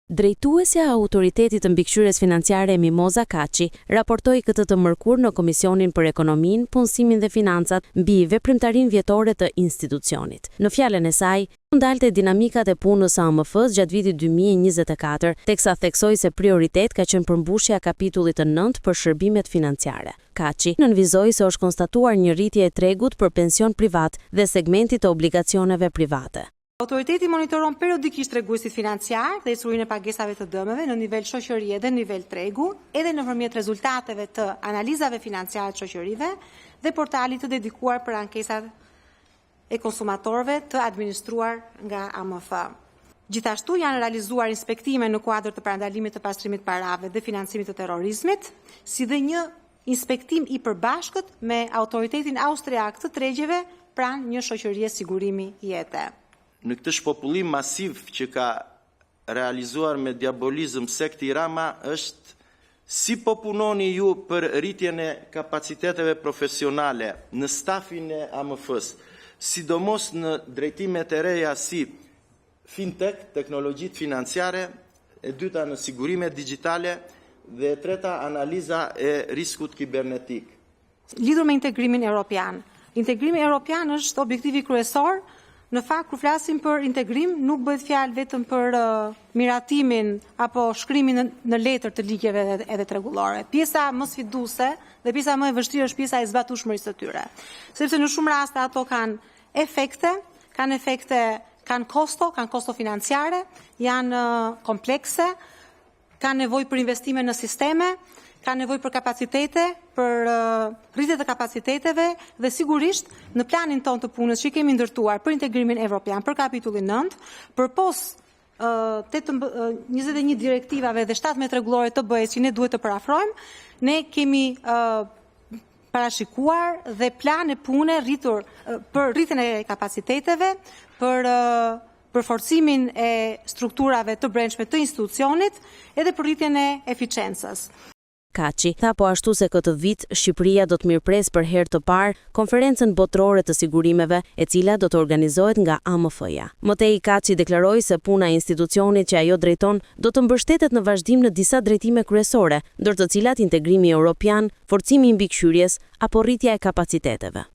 Drejtuesja e Autoritetit të Mbikëqyrjes Financiare Mimoza Kaçi raportoi këtë të mërkurë në Komisionin për Ekonominë, Punësimin dhe Financat mbi veprimtarinë vjetore të institucionit. Në fjalën e saj, ndalte dinamikat e punës së AMF-s gjatë vitit 2024, teksa theksoi se prioritet ka qenë përmbushja e kapitullit të 9 për shërbimet financiare. Kaçi nënvizoi se është konstatuar një rritje e tregut për pension privat dhe segmentit të obligacioneve private. Autoriteti monitoron periodikisht treguesit financiar dhe instruimin e pagesave të dëmeve në nivel shoqërie dhe nivel tregu, edhe nëpërmjet rezultateve të analizave financiare të shoqërive dhe portalit të dedikuar për ankesat e konsumatorëve të administruar nga AMF. Gjithashtu janë realizuar inspektime në kuadër të parandalimit të pastrimit parave dhe financimit të terrorizmit, si dhe një inspektim i përbashkët me autoritetin austriak të tregjeve pranë një shoqërie sigurimi jete. Në këtë shpopullim masiv që ka realizuar me diabolizëm sekti Rama është si po punoni ju për rritjen e kapaciteteve profesionale në stafin e AMF-s, sidomos në drejtimet e reja si fintech, teknologjitë financiare, e dyta në sigurimet digjitale dhe e treta analiza e riskut kibernetik. Lidhur me integrimin evropian. Integrimi evropian është objektivi kryesor. Në fakt, kur flasim për integrim, nuk bëhet fjalë vetëm për miratimin apo shkrimin në letër të ligjeve edhe rregullore. Pjesa më sfiduese dhe pjesa më e vështirë është pjesa e zbatueshmërisë së tyre. Sepse në shumë raste ato kanë efekte, kanë kosto financiare, janë komplekse, kanë nevojë për investime në sisteme, kanë nevojë për kapacitete, për rritje të kapaciteteve dhe sigurisht në planin tonë të punës që kemi ndërtuar për integrimin evropian për kapitullin 9, përpos 21 direktivave dhe 17 rregullore të BE-s që ne duhet të parafrojmë, ne kemi parashikuar dhe plan e pune rritur për rritjen e kapaciteteve, për forcimin e strukturave të brendshme të institucionit edhe për rritjen e eficiencës. Kaçi tha po ashtu se këtë vit Shqipëria do të mirëpres për herë të parë konferencën botërore të sigurimeve, e cila do të organizohet nga AMF-ja. Mëtej Kaçi deklaroi se puna e institucionit që ajo drejton do të mbështetet në vazhdim në disa drejtime kryesore, ndër të cilat integrimi evropian, forcimi i mbikëqyrjes apo rritja e kapaciteteve.